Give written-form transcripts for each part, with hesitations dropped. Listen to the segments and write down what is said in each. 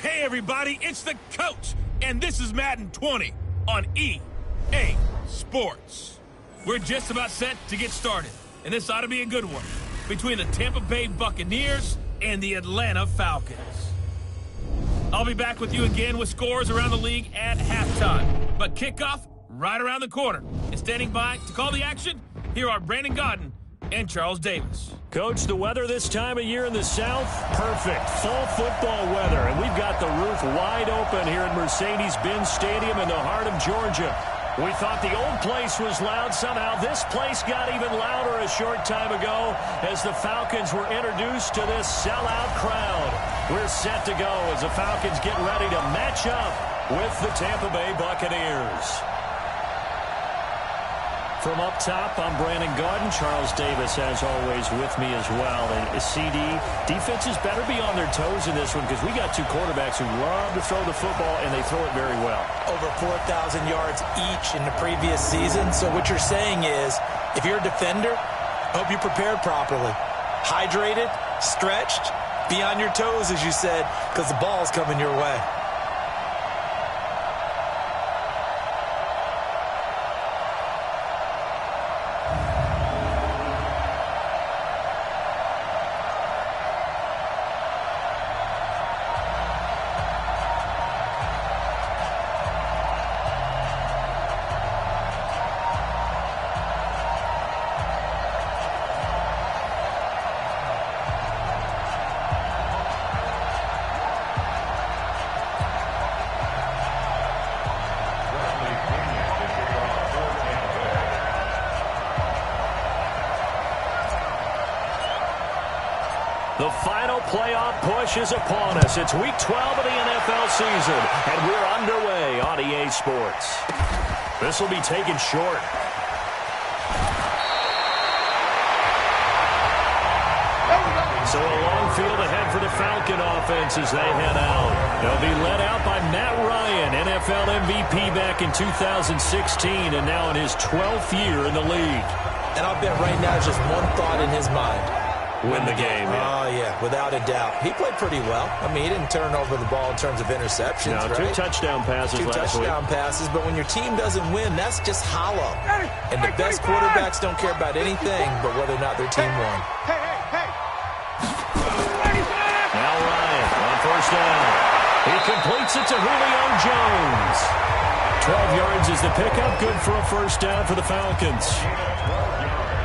Hey everybody, it's the coach, and this is Madden 20 on EA Sports. We're just about set to get started, and this ought to be a good one between the Tampa Bay Buccaneers and the Atlanta Falcons. I'll be back with you again with scores around the league at halftime, but kickoff right around the corner. And standing by to call the action, here are Brandon Godden and Charles Davis. Coach, the weather this time of year in the South, perfect. Fall football weather, and we've got the roof wide open here at Mercedes-Benz Stadium in the heart of Georgia. We thought the old place was loud. Somehow this place got even louder a short time ago as the Falcons were introduced to this sellout crowd. We're set to go as the Falcons get ready to match up with the Tampa Bay Buccaneers. From up top, I'm Brandon Godden. Charles Davis, as always, with me as well. And CD, defenses better be on their toes in this one because we got two quarterbacks who love to throw the football, and they throw it very well. Over 4,000 yards each in the previous season. So what you're saying is, if you're a defender, hope you prepared properly. Hydrated, stretched, be on your toes, as you said, because the ball's coming your way. The final playoff push is upon us. It's Week 12 of the NFL season, and we're underway on EA Sports. This will be taken short. So a long field ahead for the Falcon offense as they head out. They'll be led out by Matt Ryan, NFL MVP back in 2016, and now in his 12th year in the league. And I'll bet right now just one thought in his mind. Win the game. Oh, yeah, without a doubt. He played pretty well. I mean, he didn't turn over the ball in terms of interceptions, no, right? Two touchdown passes last week. Passes, but when your team doesn't win, that's just hollow. And the best quarterbacks don't care about anything but whether or not their team won. Now Ryan on first down. He completes it to Julio Jones. 12 yards is the pickup. Good for a first down for the Falcons.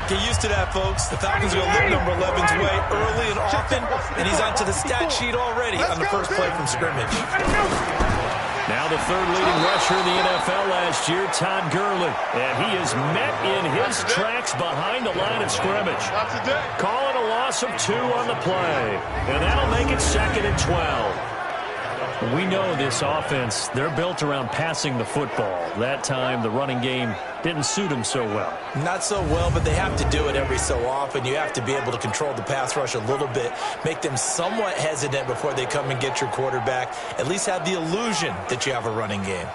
Get used to that, folks. The Falcons are going to look number 11's way early and often, and he's onto the stat sheet already on the first play from scrimmage. Now the third leading rusher in the NFL last year, Todd Gurley. And he is met in his tracks behind the line of scrimmage. Calling a loss of 2 on the play. And that'll make it 2nd and 12. We know this offense, they're built around passing the football. That time, the running game didn't suit them so well. Not so well, but they have to do it every so often. You have to be able to control the pass rush a little bit, make them somewhat hesitant before they come and get your quarterback. At least have the illusion that you have a running game.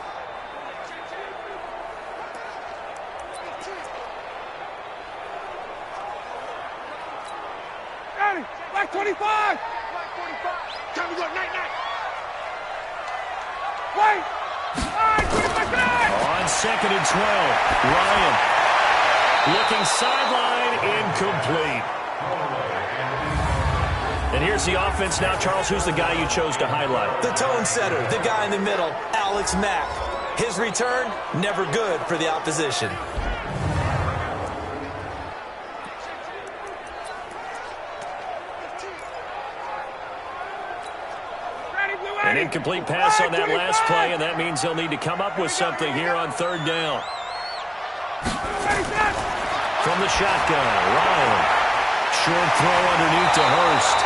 Black 25! Black 45! Time to go, night! Wait! On 2nd and 12, Ryan looking sideline, incomplete. And here's the offense now. Charles, who's the guy you chose to highlight? The tone setter, the guy in the middle, Alex Mack. His return, never good for the opposition. An incomplete pass on that last play, and that means they'll need to come up with something here on third down. From the shotgun, Ryan. Short throw underneath to Hurst.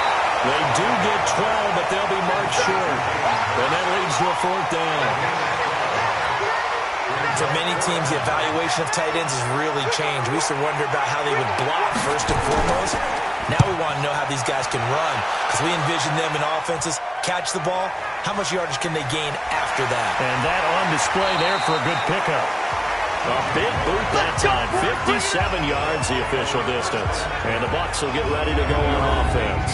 They do get 12, but they'll be marked short. And that leads to a 4th down. For many teams, the evaluation of tight ends has really changed. We used to wonder about how they would block first and foremost. Now we want to know how these guys can run, because we envision them in offenses catch the ball. How much yardage can they gain after that? And that on display there for a good pickup. A big boot that time. 57 yards the official distance. And the Bucs will get ready to go on offense.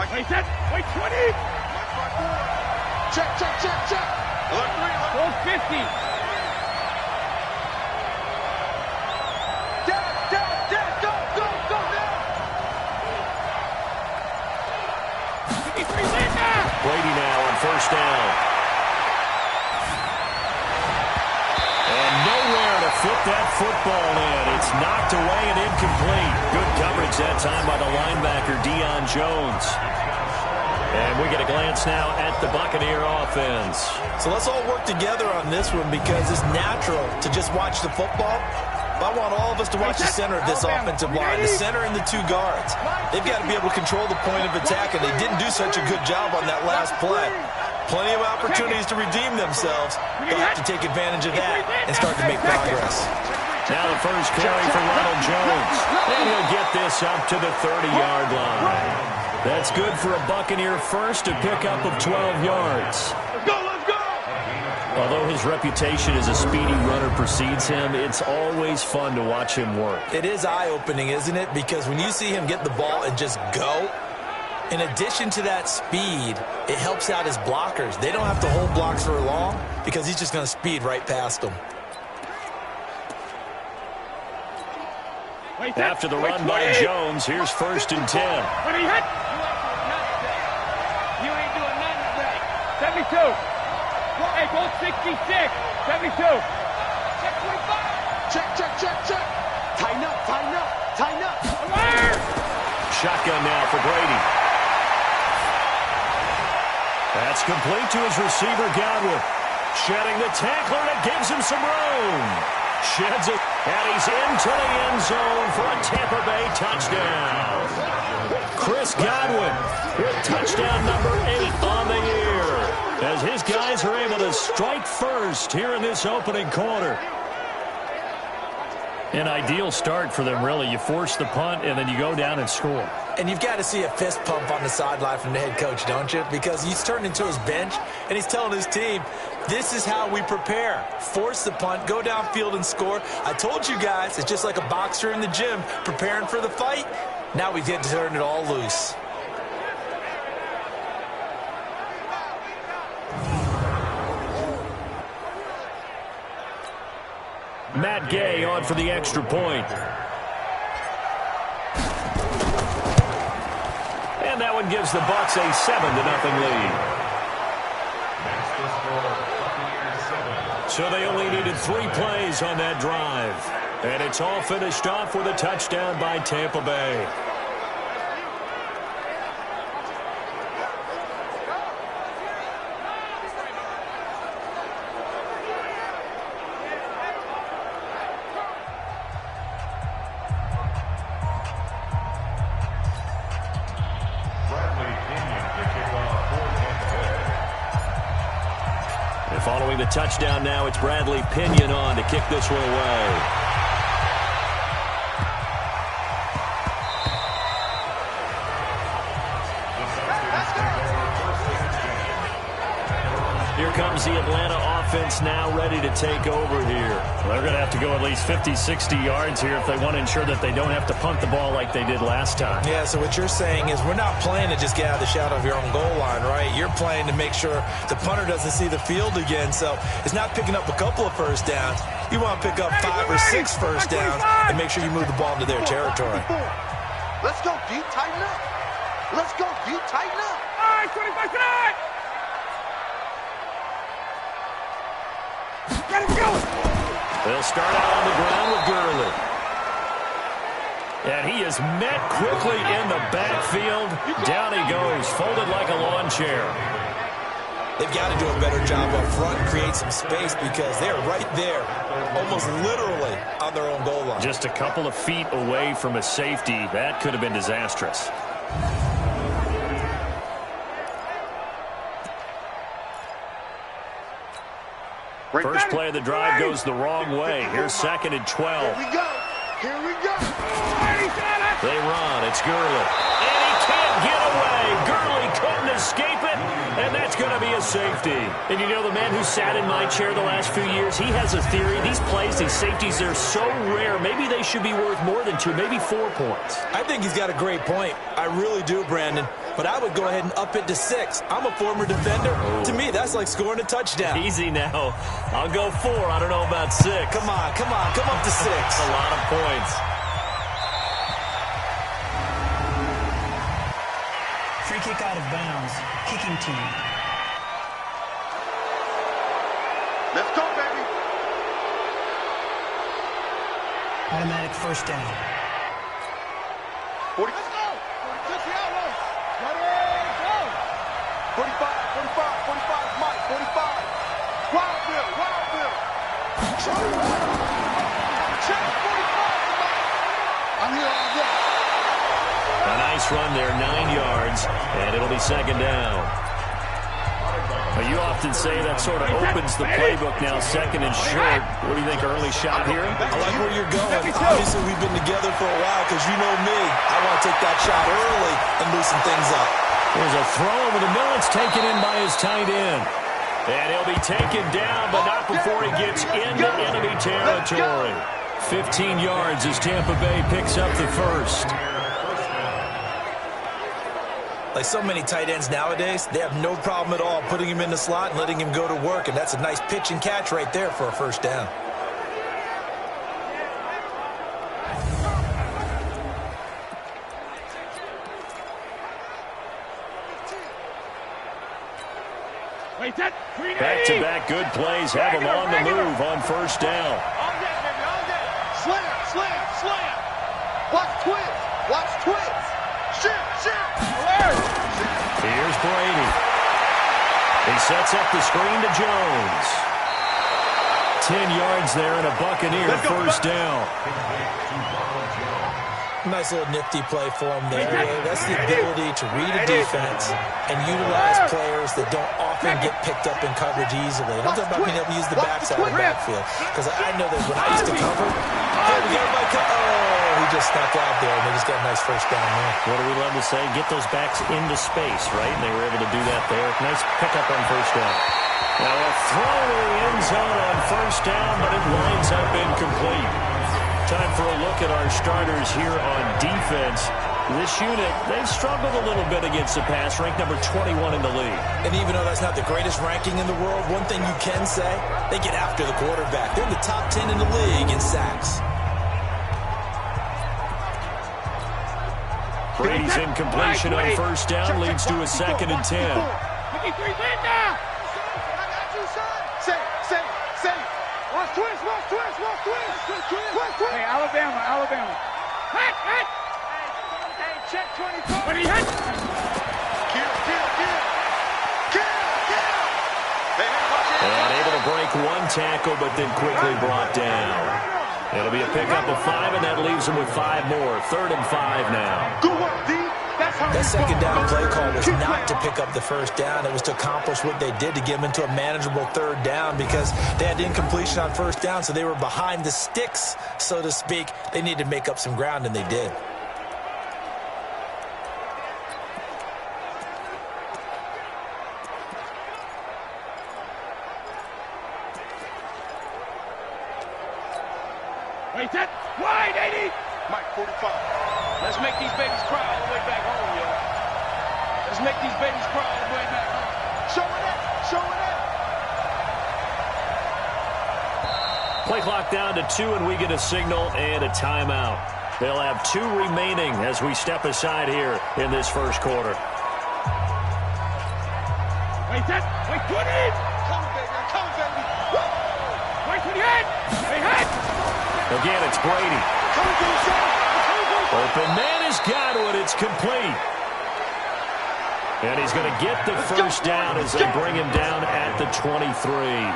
Wait, set. Wait, 20. Check, check, check, check. Look, 50. Down, go, go, go now. Brady now on first down. And nowhere to fit that football in. It's knocked away and incomplete. Good coverage that time by the linebacker, Deion Jones. And we get a glance now at the Buccaneer offense. So let's all work together on this one because it's natural to just watch the football. But I want all of us to watch the center of this offensive line, the center and the two guards. They've got to be able to control the point of attack, and they didn't do such a good job on that last play. Plenty of opportunities to redeem themselves. They'll have to take advantage of that and start to make progress. Now the first carry for Ronald Jones. And he'll get this up to the 30-yard line. That's good for a Buccaneer first, a pickup of 12 yards. Let's go, let's go. Although his reputation as a speedy runner precedes him, it's always fun to watch him work. It is eye-opening, isn't it? Because when you see him get the ball and just go, in addition to that speed, it helps out his blockers. They don't have to hold blocks for long because he's just going to speed right past them. After the run by Jones, here's first and 10. When he hit. You ain't doing nothing today. 72. Hey, go 66. 72. Check 25. Check, check, check, check. Tighten up, tighten up, tighten up. Fire! Shotgun now for Brady. That's complete to his receiver, Godwin. Shedding the tackler, and it gives him some room. Sheds it, and he's into the end zone for a Tampa Bay touchdown. Chris Godwin with touchdown number 8 on the year, as his guys are able to strike first here in this opening quarter. An ideal start for them, really. You force the punt, and then you go down and score. And you've got to see a fist pump on the sideline from the head coach, don't you? Because he's turned into his bench, and he's telling his team, this is how we prepare. Force the punt, go downfield and score. I told you guys, it's just like a boxer in the gym preparing for the fight. Now we get to turn it all loose. Matt Gay on for the extra point. And that one gives the Bucs a 7-0 lead. So they only needed 3 plays on that drive. And it's all finished off with a touchdown by Tampa Bay. Following the touchdown now, it's Bradley Pinion on to kick this one away. Here comes the Atlanta offense now ready to take over here. Well, they're going to have to go at least 50, 60 yards here if they want to ensure that they don't have to punt the ball like they did last time. Yeah, so what you're saying is we're not playing to just get out of the shadow of your own goal line, right? You're playing to make sure the punter doesn't see the field again. So it's not picking up a couple of first downs. You want to pick up 5 or 6 first downs and make sure you move the ball into their territory. Let's go deep, tighten up. Let's go deep, tighten up. All right, 25 tonight. Get him going. They'll start out on the ground with Gurley. And he is met quickly in the backfield. Down he goes, folded like a lawn chair. They've got to do a better job up front and create some space because they're right there, almost literally on their own goal line. Just a couple of feet away from a safety. That could have been disastrous. First play of the drive goes the wrong way. Here's 2nd and 12. Here we go. Here we go. They run. It's Gurley. And he can't get away. Gurley couldn't escape it. And that's going to be a safety. And you know, the man who sat in my chair the last few years, he has a theory. These plays, these safeties, they're so rare. Maybe they should be worth more than 2, maybe 4 points. I think he's got a great point. I really do, Brandon. But I would go ahead and up it to 6. I'm a former defender. Oh. To me, that's like scoring a touchdown. Easy now. I'll go 4. I don't know about 6. Come on. Come up to 6. That's a lot of points. Free kick out of bounds. Kicking team. Let's go, baby. Automatic first down. 40. Let's go. 46 the outlaws. Ready, go. 45, Mike, 45. Wild Bill. Check 45, Mike. I'm here all day. A nice run there, 9 yards, and it'll be second down. Well, you often say that sort of opens the playbook now, second and short. What do you think, early shot here? I like where you're going. Obviously, we've been together for a while because you know me. I want to take that shot early and loosen things up. There's a throw over the middle. It's taken in by his tight end. And he'll be taken down, but not before he gets into enemy territory. 15 yards as Tampa Bay picks up the first. Like so many tight ends nowadays, they have no problem at all putting him in the slot and letting him go to work, and that's a nice pitch and catch right there for a first down. Back-to-back good plays have him on the move on first down. Slam. Watch twins. Shit. Here's Brady. He sets up the screen to Jones. 10 yards there and a Buccaneer first down. Nice little nifty play for him there. That's the ability to read a defense and utilize players that don't often get picked up in coverage easily. And I'm talking about being able to use the backside of the backfield. Because I know that when I used to cover, he just snuck out there, and they just got a nice first down there. What do we love to say? Get those backs into space, right? And they were able to do that there. Nice pickup on first down. Now a throw in the end zone on first down, but it winds up incomplete. Time for a look at our starters here on defense. This unit, they've struggled a little bit against the pass, ranked number 21 in the league. And even though that's not the greatest ranking in the world, one thing you can say, they get after the quarterback. They're in the top 10 in the league in sacks. Brady's incompletion on first down leads to a 2nd and 10. Watch twist. Hey, Alabama. Hit. Hey, check 24. When he hit. Kill. And able to break one tackle, but then quickly brought down. It'll be a pickup of 5, and that leaves him with 5 more. 3rd and 5 now. Good work, D. That second down play call was not to pick up the first down. It was to accomplish what they did to get them into a manageable 3rd down because they had incompletion on first down, so they were behind the sticks, so to speak. They needed to make up some ground, and they did. Wait, that wide, 80. Mike, 45. Let's make these babies cry all the way back home, yo. Let's make these babies cry all the way back home. Showing it. Play clock down to 2, and we get a signal and a timeout. They'll have 2 remaining as we step aside here in this first quarter. Wait, 20. Coming, baby. Woo! Wait, 28. Hey, hit. Again, it's Brady. Coming to the zone. Open man has got it. It's complete. And he's going to get the first down as they bring him down at the 23.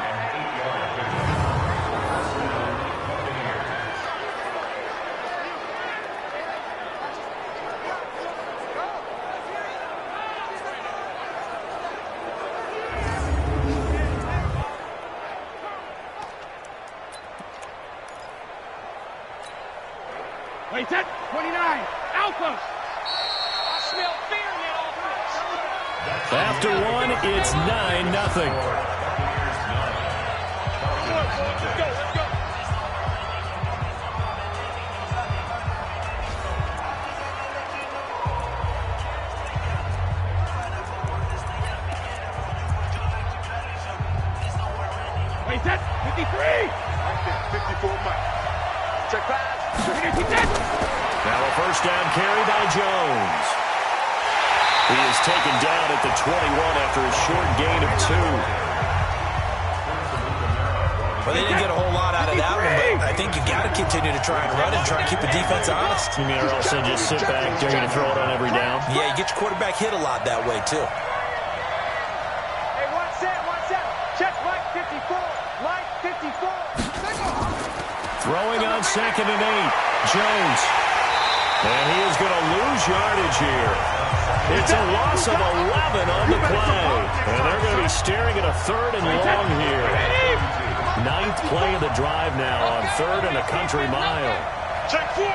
Wait, that 29. Alpha. I smell fear in that offense. After 1, It's 9-0. Wait, set. 53. 54 Mike. Check pass. Now a first down carry by Jones. He is taken down at the 21 after a short gain of 2. Well, they didn't get a whole lot out of that one, but I think you got to continue to try and run and try and keep the defense honest. You mean, or also just sit back, dare you to throw it on every down? Yeah, you get your quarterback hit a lot that way, too. Hey, one set. Check Mike 54. Mike 54. Throwing on 2nd and 8. Jones. And he is going to lose yardage here. It's a loss of 11 on the play. And they're going to be staring at a 3rd and long here. 9th play of the drive now on 3rd and a country mile. Check 4.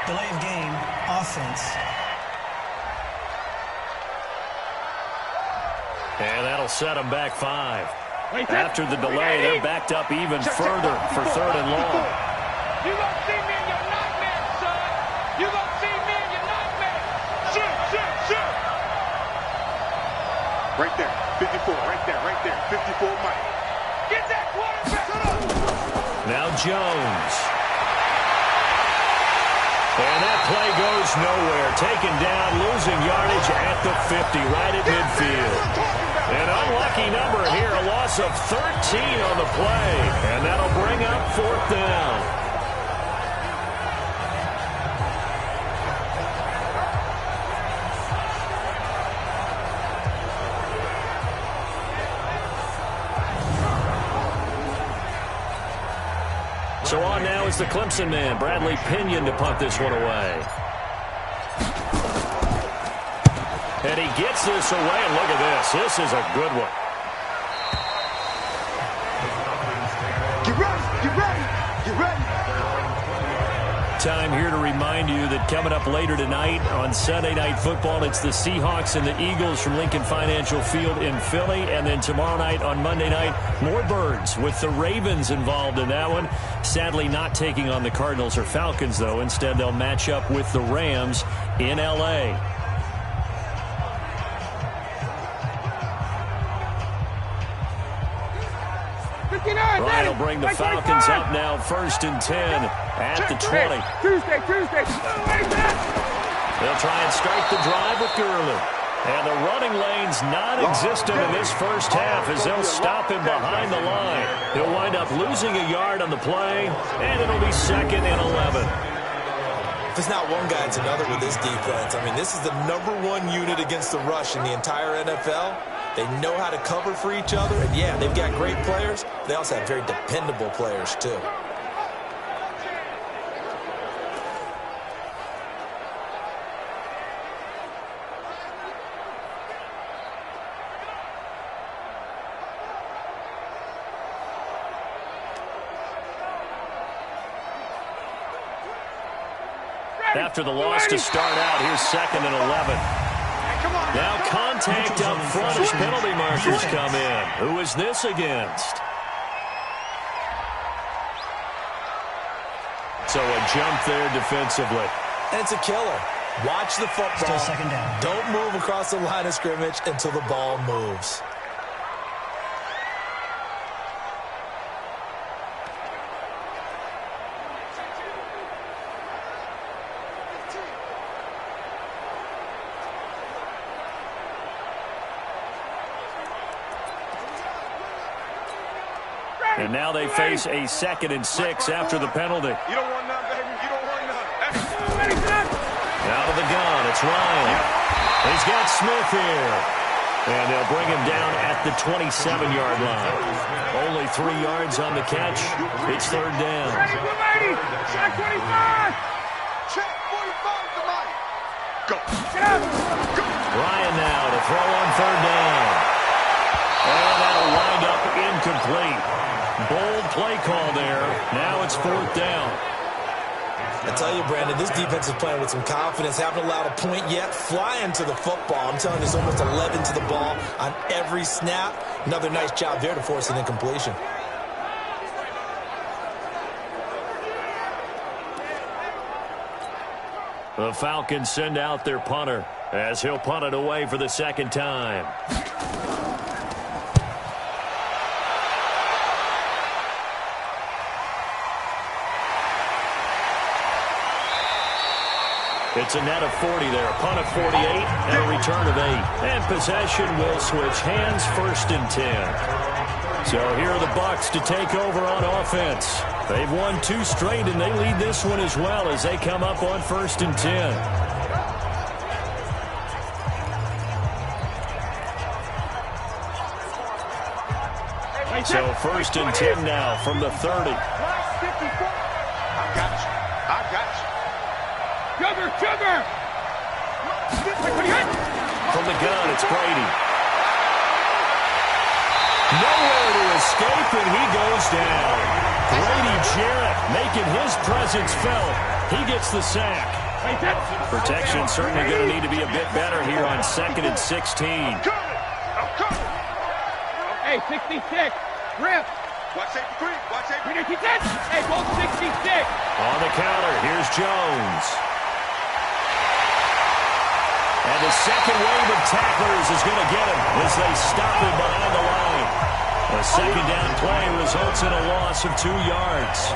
Delay of game, offense. And that'll set them back 5. After the delay, they're backed up even further for 3rd and long. You gonna see me in your nightmare, son. You gonna see me in your nightmare. Shoot. Right there. 54. Right there. 54 Mike. Get that quarterback. Now Jones. And that play goes nowhere. Taken down, losing yardage at the 50, right at midfield. An unlucky number here, a loss of 13 on the play. And that'll bring up 4th down. So on now is the Clemson man, Bradley Pinion, to punt this one away. And he gets this away, and look at this. This is a good one. Get ready. Time here to remind you that coming up later tonight on Sunday Night Football, it's the Seahawks and the Eagles from Lincoln Financial Field in Philly. And then tomorrow night on Monday night, more Birds with the Ravens involved in that one. Sadly not taking on the Cardinals or Falcons, though. Instead, they'll match up with the Rams in L.A. Ryan will bring the Falcons up now, 1st and 10 at the 20. Tuesday. They'll try and start the drive with Gurley. And the running lane's non-existent in this first half as they'll stop him behind the line. He'll wind up losing a yard on the play, and it'll be 2nd and 11. If it's not one guy, it's another with this defense. I mean, this is the #1 unit against the rush in the entire NFL. They know how to cover for each other, and yeah, they've got great players. They also have very dependable players, too. After the loss to start out, here's 2nd and 11. Now contact up front as penalty markers come in. Who is this against? So a jump there defensively. And it's a killer. Watch the football. Still 2nd down. Don't move across the line of scrimmage until the ball moves. And now they face a 2nd and 6 after the penalty. You don't want none, baby. You don't want none. Out of the gun, it's Ryan. He's got Smith here. And they'll bring him down at the 27-yard line. Only 3 yards on the catch. It's 3rd down. Ready, check 25. Check 45 to Mike. Go. Ryan now to throw on third down. And that'll wind up incomplete. Bold play call there. Now it's fourth down. I tell you, Brandon, this defense is playing with some confidence. Haven't allowed a point yet. Flying to the football. I'm telling you, there's almost 11 to the ball on every snap. Another nice job there to force an incompletion. The Falcons send out their punter as he'll punt it away for the second time. It's a net of 40 there. Punt of 48 and a return of 8. And possession will switch hands, 1st and 10. So here are the Bucs to take over on offense. They've won 2 straight, and they lead this one as well as they come up on 1st and 10. So 1st and 10 now from the 30. I got you. I got you. Sugar! From the gun, it's Brady. Nowhere to escape, and he goes down. Brady Jarrett making his presence felt. He gets the sack. Protection certainly going to need to be a bit better here on 2nd and 16. I'm coming. Hey, 66. Rip. Watch safety 3. Watch safety 3. Hey, goal 66. On the counter, here's Jones. And the second wave of tacklers is going to get him as they stop him behind the line. A second down play results in a loss of 2 yards.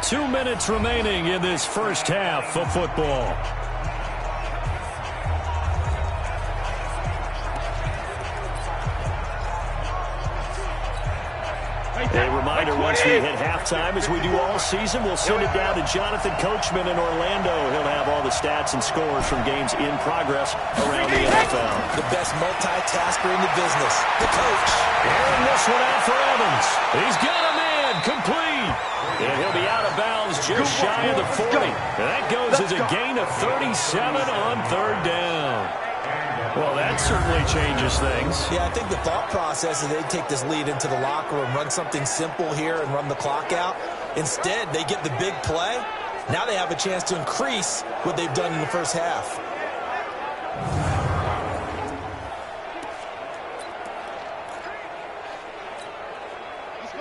Two minutes remaining in this first half of football. A reminder, once we hit halftime, as we do all season, we'll send it down to Jonathan Coachman in Orlando. He'll have all the stats and scores from games in progress around the NFL. The best multitasker in the business, the coach. Airing this one out for Evans. He's got a man, complete. And he'll be out of bounds just shy of the 40. And that goes as a gain of 37 on third down. Well, that certainly changes things. Yeah, I think the thought process is they take this lead into the locker room, run something simple here and run the clock out. Instead, they get the big play. Now they have a chance to increase what they've done in the first half.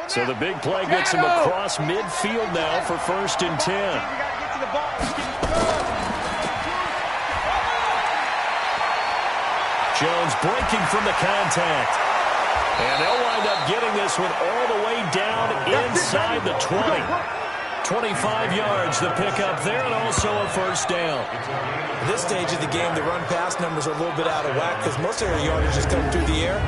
So the big play gets him across midfield now for 1st and 10. Jones breaking from the contact. And they'll wind up getting this one all the way down inside the 20. 25 yards the pickup there, and also a 1st down. At this stage of the game, the run-pass numbers are a little bit out of whack because most of their yardage is coming through the air.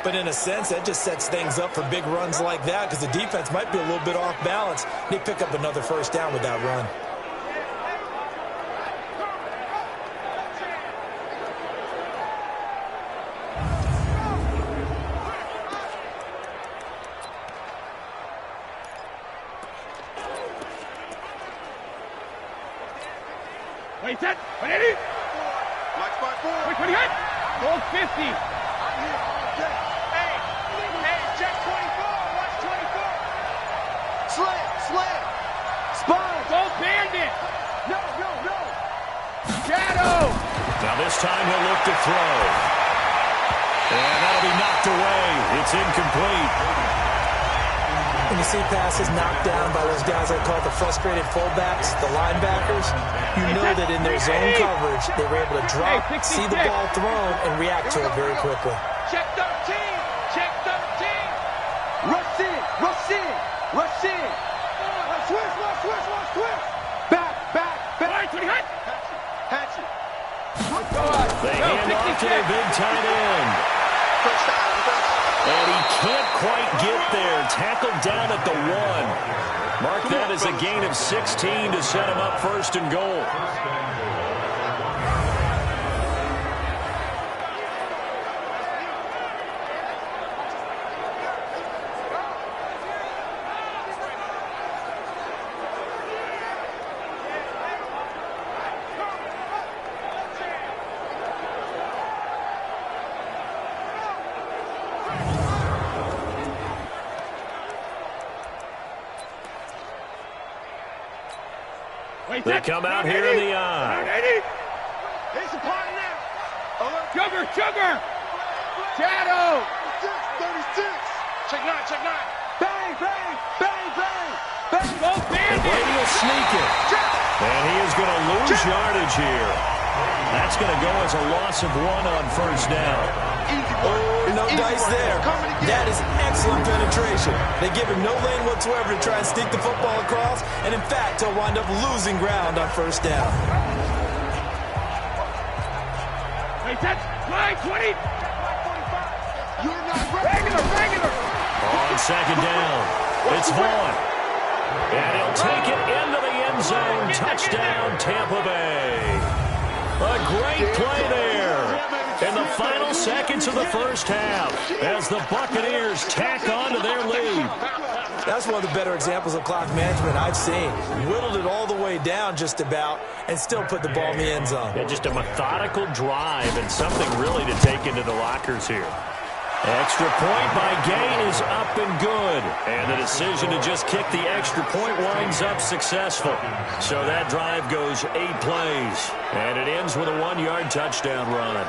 But in a sense, that just sets things up for big runs like that because the defense might be a little bit off balance. They pick up another 1st down with that run. Wait, set. 180. Black spot 4. Wait, 28. Goal 50. I'm here all day. Hey, check 24. Watch 24. Slam. Spine. Go bandit. No. Shadow. Now this time he'll look to throw. And that'll be knocked away. It's incomplete. When you see passes knocked down by those guys I call the frustrated fullbacks, the linebackers, you know that in their zone coverage, they were able to drop, see the ball thrown, and react to it very quickly. Check 13. Rush in. Switch. Back. Hatchet. They hand off to their big tight end. First down. And he can't quite get there. Tackled down at the 1. Mark that as a gain of 16 to set him up first and goal. They come out here in the eye. He's a party now. Sugar! Shadow! 36. Check 9. Bang, bang, bang, bang. Bang. Go, Bandit! Brady will sneak it. And he is going to lose yardage here. That's going to go as a loss of 1 on first down. Oh, no dice there. That is excellent penetration. They give him no lane whatsoever to try and sneak the football across, and in fact, he'll wind up losing ground on first down. Hey, that's line 20. You're not ready. Regular. On second down, it's Vaughn. And he'll take it into the end zone. Touchdown, Tampa Bay. A great play there in the final seconds of the first half as the Buccaneers tack on to their lead. That's one of the better examples of clock management I've seen. Whittled it all the way down just about and still put the ball in the end zone. Yeah, just a methodical drive and something really to take into the lockers here. Extra point by Gay is up and good. And the decision to just kick the extra point winds up successful. So that drive goes 8 plays. And it ends with a 1-yard touchdown run.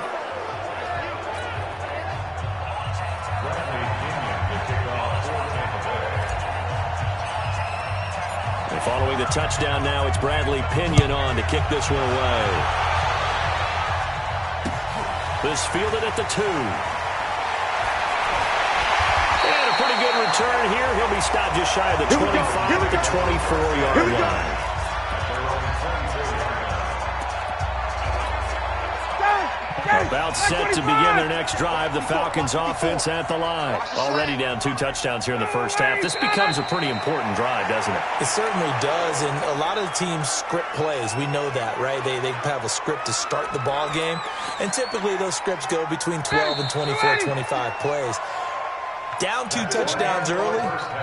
And following the touchdown now, it's Bradley Pinion on to kick this one away. This fielded at the 2. Pretty good return here. He'll be stopped just shy of the 25 at the 24-yard line. About set to begin their next drive. The Falcons offense at the line. Already down 2 touchdowns here in the first half. This becomes a pretty important drive, doesn't it? It certainly does, and a lot of the teams script plays. We know that, right? They have a script to start the ball game, and typically those scripts go between 12 and 24, 25 plays. Down 2 touchdowns early,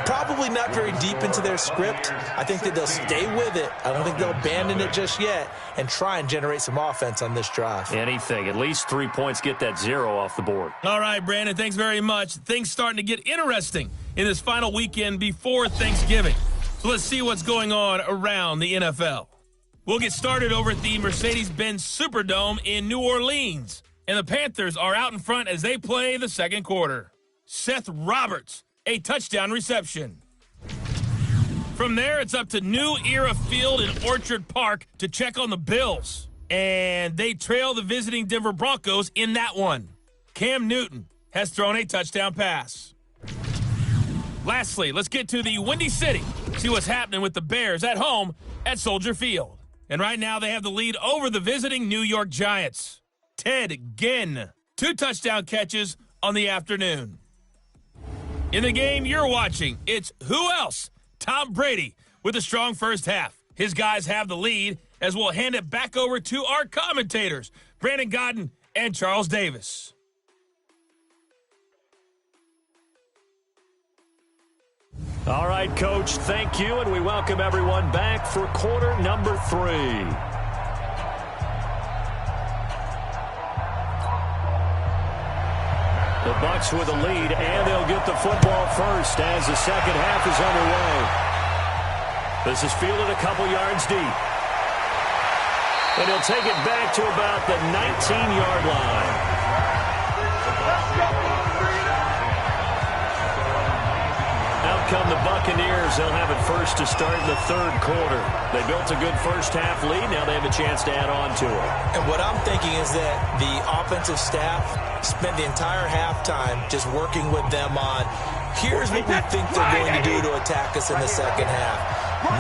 probably not very deep into their script. I think that they'll stay with it. I don't think they'll abandon it just yet and try and generate some offense on this drive. Anything. At least 3 points, get that 0 off the board. All right, Brandon, thanks very much. Things starting to get interesting in this final weekend before Thanksgiving. So let's see what's going on around the NFL. We'll get started over at the Mercedes-Benz Superdome in New Orleans. And the Panthers are out in front as they play the second quarter. Seth Roberts, a touchdown reception. From there, it's up to New Era Field in Orchard Park to check on the Bills. And they trail the visiting Denver Broncos in that one. Cam Newton has thrown a touchdown pass. Lastly, let's get to the Windy City. See what's happening with the Bears at home at Soldier Field. And right now, they have the lead over the visiting New York Giants. Ted Ginn, 2 touchdown catches on the afternoon. In the game you're watching, it's who else? Tom Brady with a strong first half. His guys have the lead as we'll hand it back over to our commentators, Brandon Godden and Charles Davis. All right, Coach, thank you, and we welcome everyone back for quarter number 3. The Bucs with the lead, and they'll get the football first as the second half is underway. This is fielded a couple yards deep. And he'll take it back to about the 19-yard line. Out come the Buccaneers. They'll have it first to start in the third quarter. They built a good first half lead. Now they have a chance to add on to it. And what I'm thinking is that the offensive staff spent the entire halftime just working with them on, here's what we think they're going to do to attack us in the second half.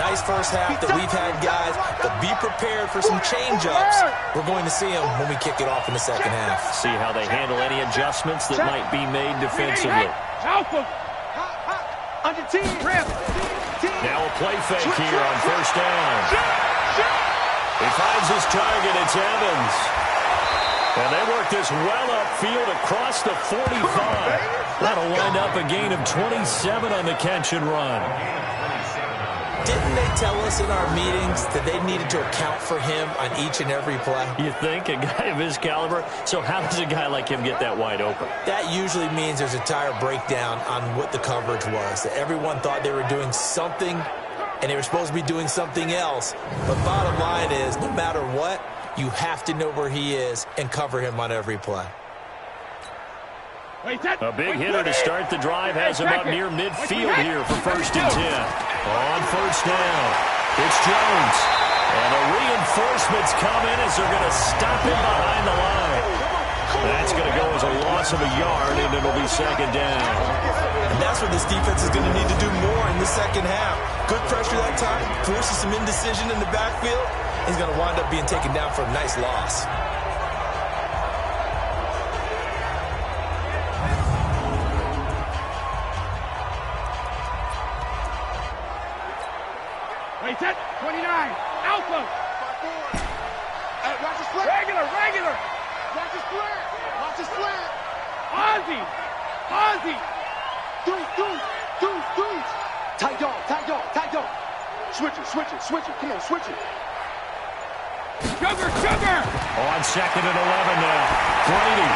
Nice first half that we've had, guys, but be prepared for some change-ups. We're going to see them when we kick it off in the second half. See how they handle any adjustments that might be made defensively. Under 10. Now a play fake here on first down. He finds his target. It's Evans. And they work this well upfield across the 45. That'll wind up a gain of 27 on the catch and run. Didn't they tell us in our meetings that they needed to account for him on each and every play? You think? A guy of his caliber? So how does a guy like him get that wide open? That usually means there's a tire breakdown on what the coverage was. That everyone thought they were doing something, and they were supposed to be doing something else. But bottom line is, no matter what, you have to know where he is and cover him on every play. A big hitter to start the drive has him up near midfield here for 1st and 10. On first down, it's Jones. And the reinforcements come in as they're going to stop him behind the line. That's going to go as a loss of a yard, and it'll be 2nd down. And that's what this defense is going to need to do more in the second half. Good pressure that time, forces some indecision in the backfield. He's going to wind up being taken down for a nice loss. Wait, set. 29. Alpha. Hey, watch his slant. Regular. Watch his slant. Watch his slant. Ozzy. Dude. Tight dog. Switch it. Come on, switch it. Sugar. On 2nd and 11 now. Brady.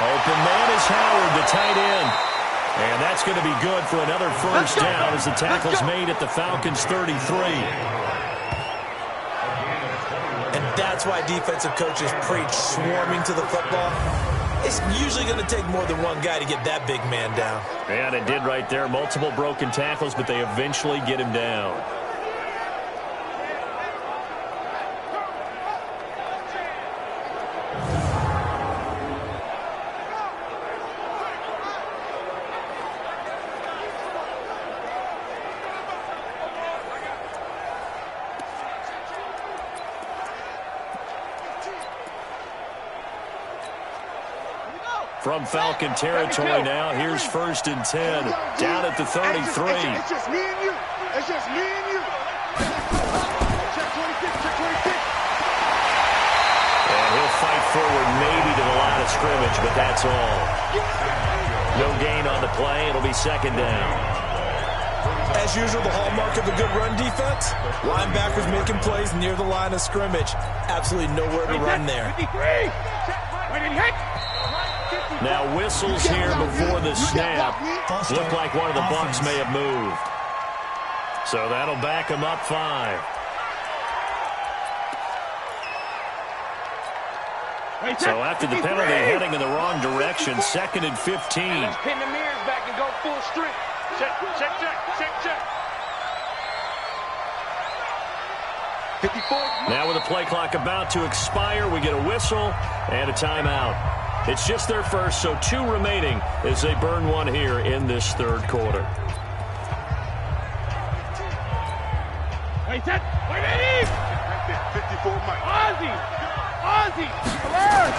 Open man is Howard, the tight end. And that's going to be good for another first down as the tackle's made at the Falcons' 33. And that's why defensive coaches preach swarming to the football. It's usually going to take more than one guy to get that big man down. And it did right there. Multiple broken tackles, but they eventually get him down. From Falcon territory now, here's 1st and 10. Down at the 33. It's just me and you. Check 26. And he'll fight forward maybe to the line of scrimmage, but that's all. No gain on the play. It'll be 2nd down. As usual, the hallmark of a good run defense, linebackers making plays near the line of scrimmage. Absolutely nowhere to run there. 53. Wait, hit. Now whistles here before the snap. Looked like one of the Bucs may have moved. So that'll back him up 5. So after the penalty heading in the wrong direction, 2nd and 15. Let's pin the mirrors back and go full strength. Check. 54. Now with the play clock about to expire, we get a whistle and a timeout. It's just their first, so 2 remaining as they burn one here in this 3rd quarter. Wait, set. Wait, Eddie. 54, Mike. Ozzy. Alert.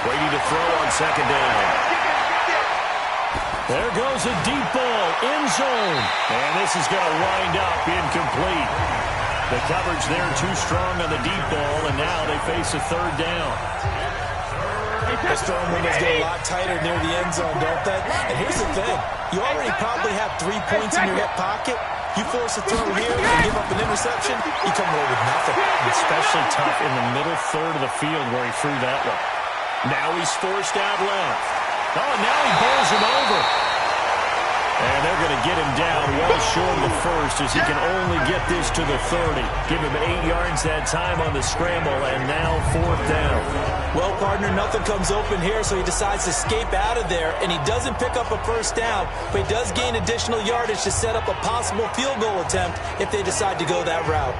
Brady to throw on 2nd down. There goes a deep ball, end zone. And this is going to wind up incomplete. The coverage there too strong on the deep ball, and now they face a 3rd down. Those throwing windows get a lot tighter near the end zone, don't they? And here's the thing. You already probably have 3 points in your hip pocket. You force a throw here and give up an interception, you come away with nothing. Especially tough in the middle 3rd of the field where he threw that one. Now he's forced out left. Oh, and now he bowls him over. And they're going to get him down well short of the 1st as he can only get this to the 30. Give him 8 yards that time on the scramble, and now 4th down. Well, partner, nothing comes open here, so he decides to escape out of there, and he doesn't pick up a 1st down, but he does gain additional yardage to set up a possible field goal attempt if they decide to go that route.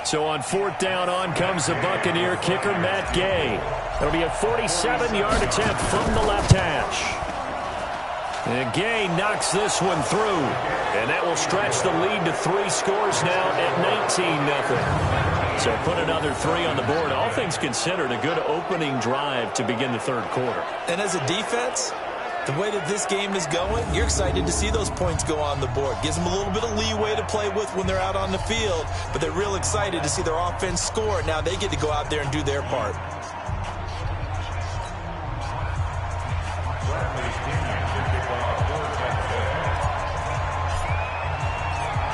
So on 4th down, on comes the Buccaneer kicker, Matt Gay. It'll be a 47-yard attempt from the left hash. And Gay knocks this one through. And that will stretch the lead to 3 scores now at 19-0. So put another 3 on the board. All things considered, a good opening drive to begin the third quarter. And as a defense, the way that this game is going, you're excited to see those points go on the board. Gives them a little bit of leeway to play with when they're out on the field, but they're real excited to see their offense score. Now they get to go out there and do their part.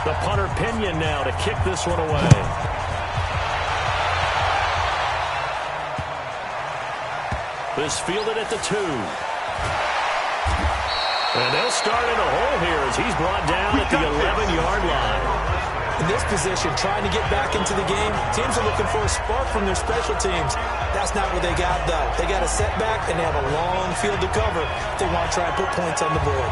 The punter Pinion now to kick this one away. This fielded at the 2. And they'll start in a hole here as he's brought down at the 11-yard line. In this position, trying to get back into the game, teams are looking for a spark from their special teams. That's not what they got, though. They got a setback, and they have a long field to cover if they want to try and put points on the board.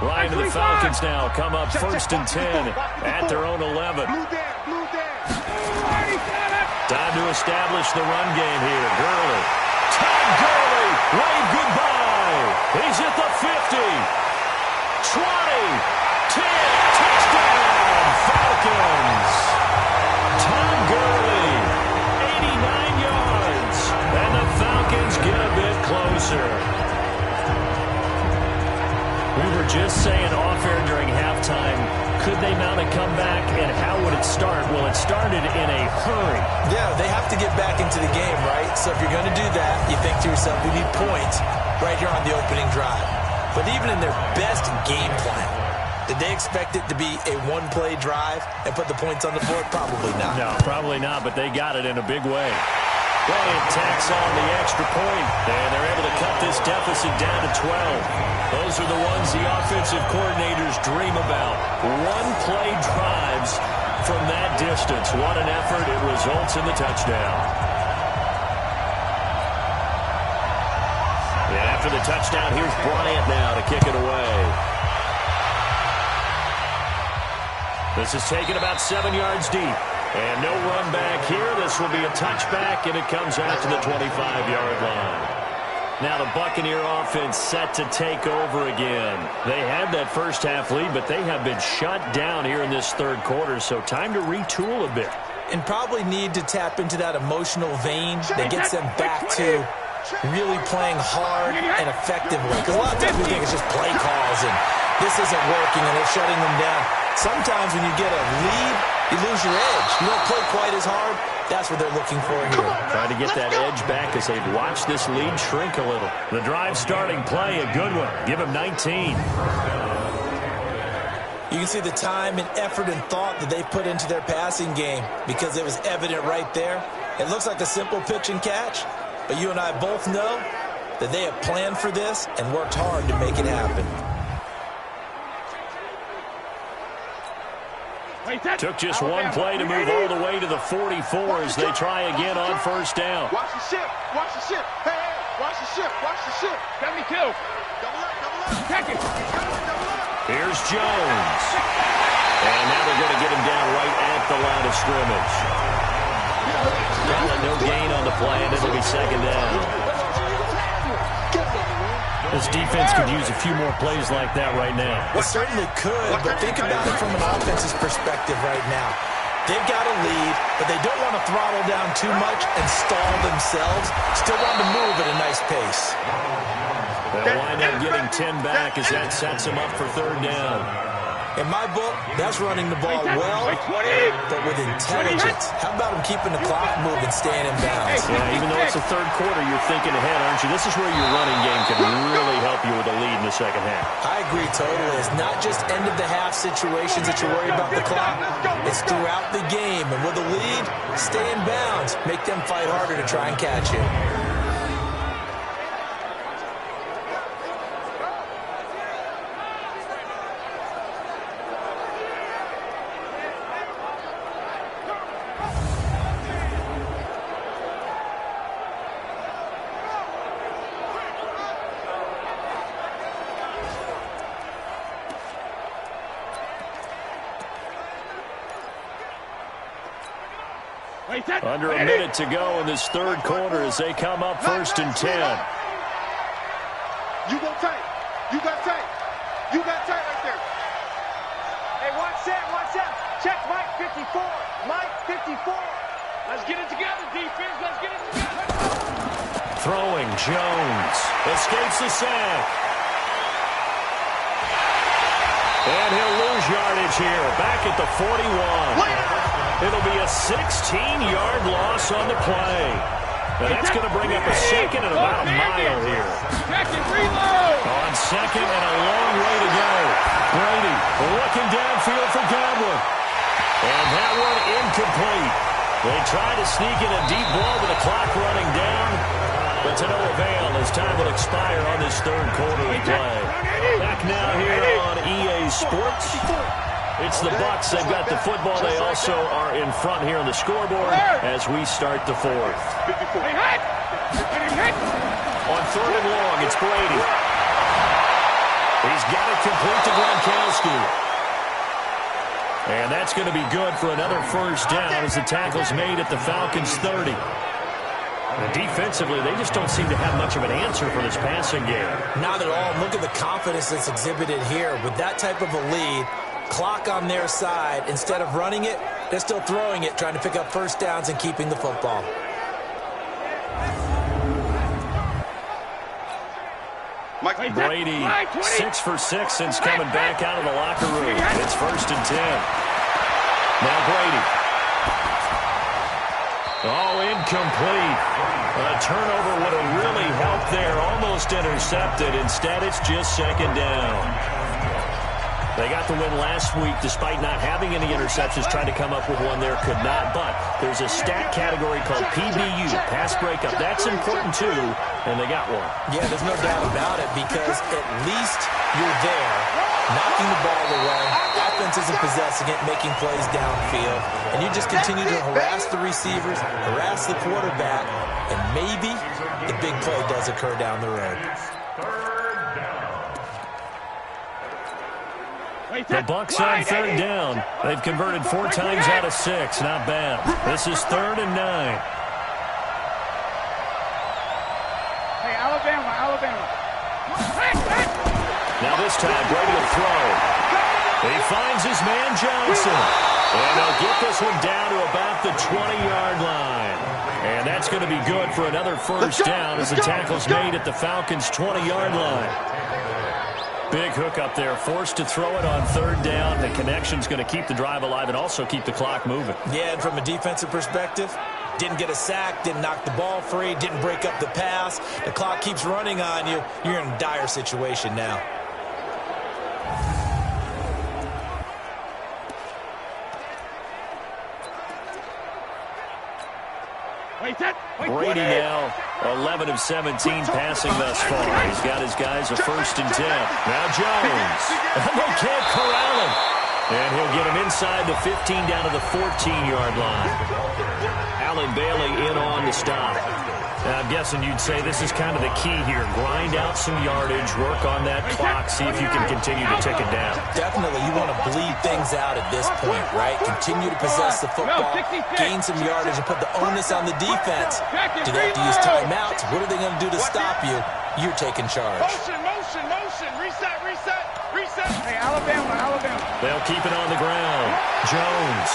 Ryan and the Falcons now come up 1st and 10 at their own 11. Time to establish the run game here. Gurley. Todd Gurley. Wave goodbye. He's at the 50. 20. 10. Touchdown. Falcons. Todd Gurley. 89 yards. And the Falcons get a bit closer. We were just saying off-air during halftime, could they mount a comeback, and how would it start? Well, it started in a hurry. Yeah, they have to get back into the game, right? So if you're going to do that, you think to yourself, we need points right here on the opening drive. But even in their best game plan, did they expect it to be a one-play drive and put the points on the board? Probably not. No, probably not, but they got it in a big way. Bryant tacks on the extra point, and they're able to cut this deficit down to 12. Those are the ones the offensive coordinators dream about. One-play drives from that distance. What an effort. It results in the touchdown. And after the touchdown, here's Bryant now to kick it away. This is taken about 7 yards deep. And no run back here. This will be a touchback, and it comes out to the 25-yard line. Now the Buccaneer offense set to take over again. They had that first half lead, but they have been shut down here in this third quarter, so time to retool a bit. And probably need to tap into that emotional vein that gets them back to really playing hard and effectively. Because a lot of times we think it's just play calls and this isn't working and they're shutting them down. Sometimes when you get a lead, you lose your edge. You don't play quite as hard. That's what they're looking for here. Trying to get that edge back as they've watched this lead shrink a little. The drive starting play, a good one. Give him 19. You can see the time and effort and thought that they put into their passing game because it was evident right there. It looks like a simple pitch and catch, but you and I both know that they have planned for this and worked hard to make it happen. Took just one play to move all the way to the 44 as they try again on first down. Watch the ship. Watch the ship. Hey, watch the ship. Watch the ship. 72. Double up. Check it. Here's Jones. And now they're going to get him down right at the line of scrimmage. No gain on the play, and it'll be second down. This defense could use a few more plays like that right now. It certainly could, but think about it from an offense's perspective right now. They've got a lead, but they don't want to throttle down too much and stall themselves. Still want to move at a nice pace. They'll wind up getting 10 back as that sets them up for third down. In my book, that's running the ball well, but with intelligence. How about them keeping the clock moving, staying in bounds? Yeah, even though it's the third quarter, you're thinking ahead, aren't you? This is where your running game can really help you with a lead in the second half. I agree totally. It's not just end-of-the-half situations that you worry about the clock. It's throughout the game. And with a lead, stay in bounds. Make them fight harder to try and catch you. Under a minute to go in this third quarter as they come up 1st and 10. You won't take. watch that. Check Mike 54. Mike 54. Let's get it together, defense. Let's get it together. Throwing, Jones. Escapes the sack. And he'll lose yardage here. Back at the 41. It'll be a 16-yard loss on the play. And that's going to bring up a second and about a mile here. Second reload. On second and a long way to go. Brady looking downfield for Godwin. And that one incomplete. They try to sneak in a deep ball with the clock running down. But to no avail as time will expire on this third quarter of play. Back now here on EA Sports. It's the Bucs. They've got the football. They also are in front here on the scoreboard as we start the fourth. On third and long, it's Brady. He's got it complete to Gronkowski. And that's going to be good for another first down as the tackle's made at the Falcons' 30. And defensively, they just don't seem to have much of an answer for this passing game. Not at all. Look at the confidence that's exhibited here. With that type of a lead, clock on their side, instead of running it, they're still throwing it, trying to pick up first downs and keeping the football. Brady, 6 for 6 since coming back out of the locker room. It's first and 10. Now Brady. Oh, incomplete. A turnover would have really helped there. Almost intercepted. Instead, it's just second down. They got the win last week despite not having any interceptions. Tried to come up with one there, could not. But there's a stat category called PBU, pass breakup. That's important too, and they got one. Yeah, there's no doubt about it because at least you're there, knocking the ball away. Offense isn't possessing it, making plays downfield. And you just continue to harass the receivers, harass the quarterback, and maybe the big play does occur down the road. The Bucs on third down. They've converted 4 times out of 6. Not bad. This is 3rd and 9. Hey, Alabama. Now this time, Brady will throw. He finds his man Johnson. And they'll get this one down to about the 20-yard line. And that's going to be good for another first down as the tackle's made at the Falcons' 20-yard line. Big hook up there, forced to throw it on third down. The connection's going to keep the drive alive and also keep the clock moving. Yeah, and from a defensive perspective, didn't get a sack, didn't knock the ball free, didn't break up the pass. The clock keeps running on you. You're in a dire situation now. Brady now 11 of 17 passing thus far. He's got his guys a first and 10. Now Jones. And they can't corral him. And he'll get him inside the 15 down to the 14-yard line. Allen Bailey in on the stop. Now, I'm guessing you'd say this is kind of the key here. Grind out some yardage, work on that clock, see if you can continue to tick it down. Definitely, you want to bleed things out at this point, right? Continue to possess the football, gain some yardage, and put the onus on the defense. Do they have to use timeouts? What are they going to do to stop you? You're taking charge. Motion. Reset. Hey, Alabama. They'll keep it on the ground. Jones.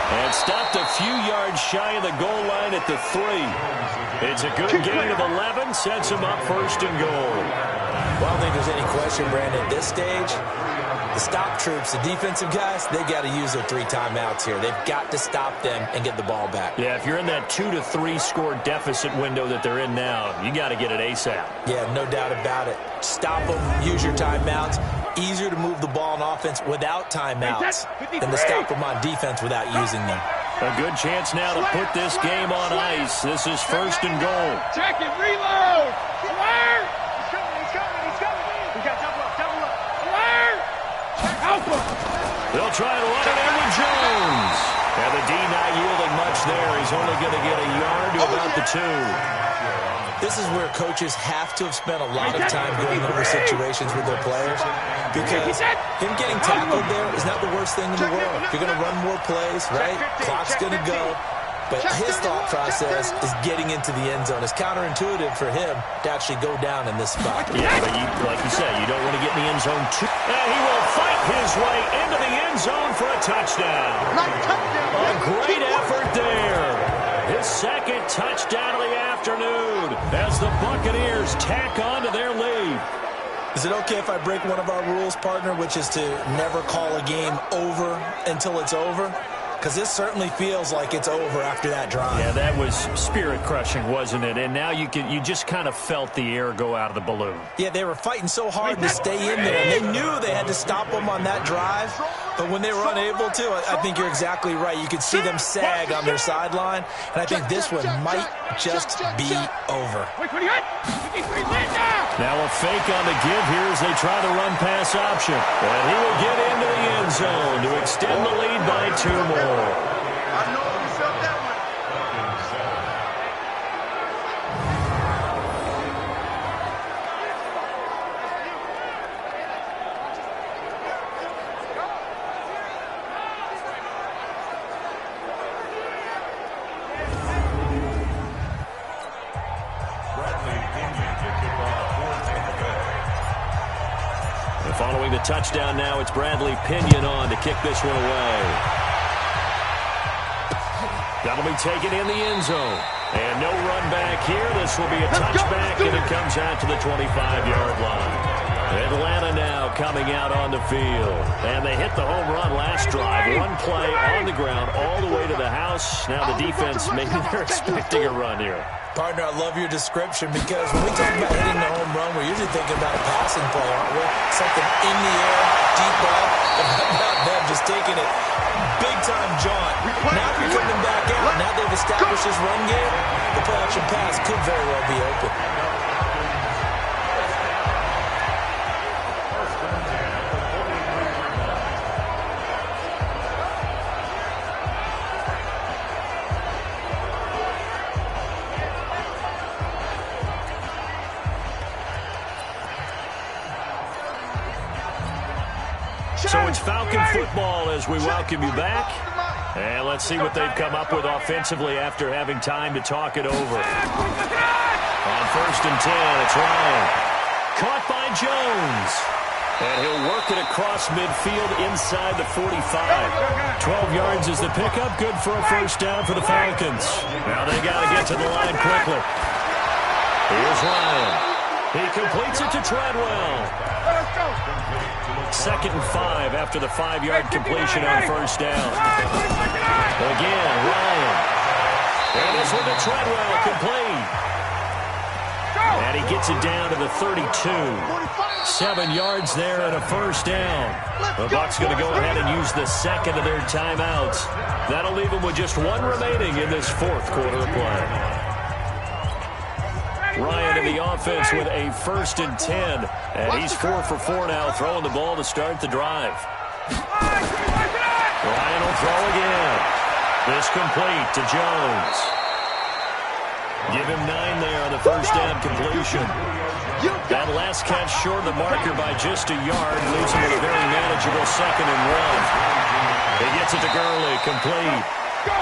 And stopped a few yards shy of the goal line at the 3. It's a good gain of 11, sets him up first and goal. Well, I don't think there's any question, Brandon, at this stage, the stop troops, the defensive guys, they got to use their 3 timeouts here. They've got to stop them and get the ball back. Yeah, if you're in that 2 to 3 score deficit window that they're in now, you got to get it ASAP. Yeah, no doubt about it. Stop them, use your timeouts. Easier to move the ball on offense without timeouts than to stop them on defense without using them. A good chance now to put this game on ice. This is first and goal. Check it, reload. Alert! He's coming. We got double up. Alert! Alpha. They'll try and run it in with Jones. And the D not yielding much there. He's only going to get a yard to about the 2. This is where coaches have to have spent a lot of time going over situations with their players because him getting tackled there is not the worst thing in the world. If you're going to run more plays, right? Clock's going to go. But his thought process is getting into the end zone. It's counterintuitive for him to actually go down in this spot. Yeah, but like you said, you don't want to get in the end zone too. And he will fight his way into the end zone for a touchdown. A great effort there. His second touchdown of the afternoon as the Buccaneers tack on to their lead. Is it okay if I break one of our rules, partner, which is to never call a game over until it's over? Because this certainly feels like it's over after that drive. Yeah, that was spirit-crushing, wasn't it? And now you just kind of felt the air go out of the balloon. Yeah, they were fighting so hard to stay in there, and they knew they had to stop them on that drive. But when they were unable to, I think you're exactly right. You could see them sag on their sideline, and I think this one might just be over. Now a fake on the give here as they try the run-pass option. And he will get into the end zone to extend the lead by 2 more. I know you felt that one. And following the touchdown now, it's Bradley Pinion on to kick this one away. That'll be taken in the end zone. And no run back here. This will be a touchback, and it comes out to the 25-yard line. Atlanta now coming out on the field. And they hit the home run last drive. One play on the ground all the way to the house. Now the defense, maybe they're expecting a run here. Partner, I love your description because when we talk about hitting the home run, we're usually thinking about a passing play, aren't we? Something in the air, deep ball, and not them just taking it big-time jaunt. Now you're coming back out. Now they've established this run game. The play-action pass could very well be open. So it's Falcon football as we welcome you back. And let's see what they've come up with offensively after having time to talk it over. On 1st and 10, it's Ryan. Caught by Jones. And he'll work it across midfield inside the 45. 12 yards is the pickup. Good for a first down for the Falcons. Now they got to get to the line quickly. Here's Ryan. He completes it to Treadwell. 2nd and 5 after the 5-yard completion on first down. Again, Ryan. And this one to Treadwell, complete. And he gets it down to the 32. 7 yards there and a first down. The Bucs going to go ahead and use the second of their timeouts. That'll leave them with just one remaining in this 4th quarter of play. Ryan in the offense with a 1st and 10. And he's 4 for 4 now, throwing the ball to start the drive. Ryan will throw again. This complete to Jones. Give him 9 there on the first down completion. That last catch short of the marker by just a yard leaves him with a very manageable 2nd and 1. He gets it to Gurley, complete.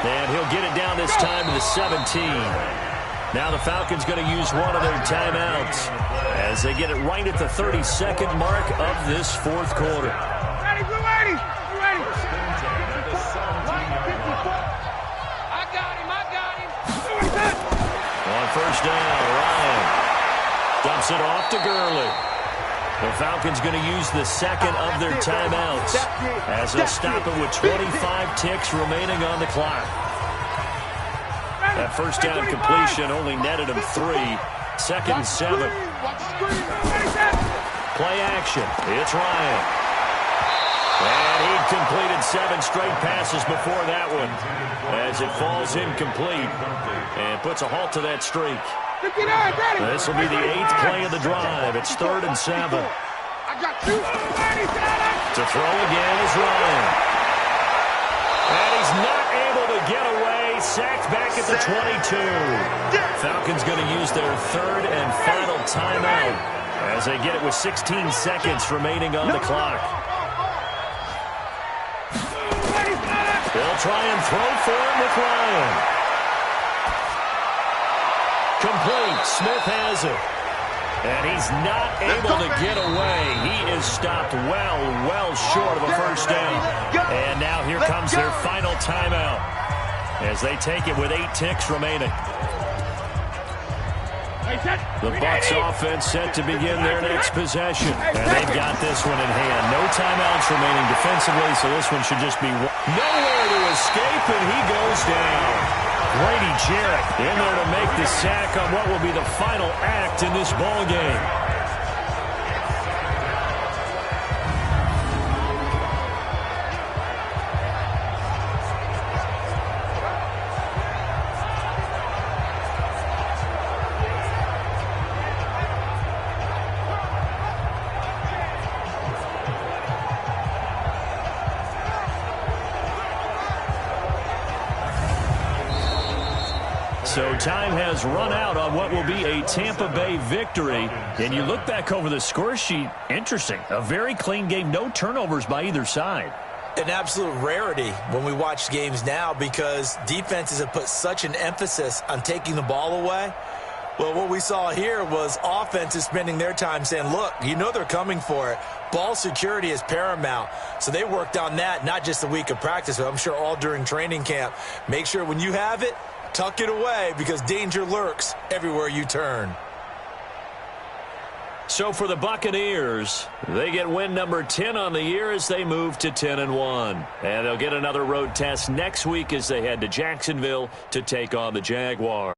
And he'll get it down this time to the 17. Now the Falcons going to use one of their timeouts as they get it right at the 32nd mark of this 4th quarter. Ready, we're ready. We're ready. I got him. On first down, Ryan dumps it off to Gurley. The Falcons going to use the second of their timeouts as they'll stop it with 25 ticks remaining on the clock. That first down completion only netted him 3. 2nd and 7. Play action. It's Ryan. And he completed 7 straight passes before that one as it falls incomplete and puts a halt to that streak. This will be the 8th play of the drive. It's 3rd and 7. To throw again is Ryan. And he's not able to get away. Sacked back at the 22. Falcons going to use their 3rd and final timeout as they get it with 16 seconds remaining on the clock. They'll try and throw for him with Ryan. Complete. Smith has it. And he's not able to get away. He is stopped well short of a first down. And now here comes their final timeout as they take it with 8 ticks remaining. The Bucs offense set to begin their next possession. And they've got this one in hand. No timeouts remaining defensively, so this one should just be nowhere to escape, and he goes down. Grady Jarrett in there to make the sack on what will be the final act in this ball game. So time has run out on what will be a Tampa Bay victory. And you look back over the score sheet, interesting. A very clean game, no turnovers by either side. An absolute rarity when we watch games now because defenses have put such an emphasis on taking the ball away. Well, what we saw here was offenses spending their time saying, look, you know they're coming for it. Ball security is paramount. So they worked on that, not just a week of practice, but I'm sure all during training camp. Make sure when you have it, tuck it away because danger lurks everywhere you turn. So for the Buccaneers, they get win number 10 on the year as they move to 10-1. And they'll get another road test next week as they head to Jacksonville to take on the Jaguars.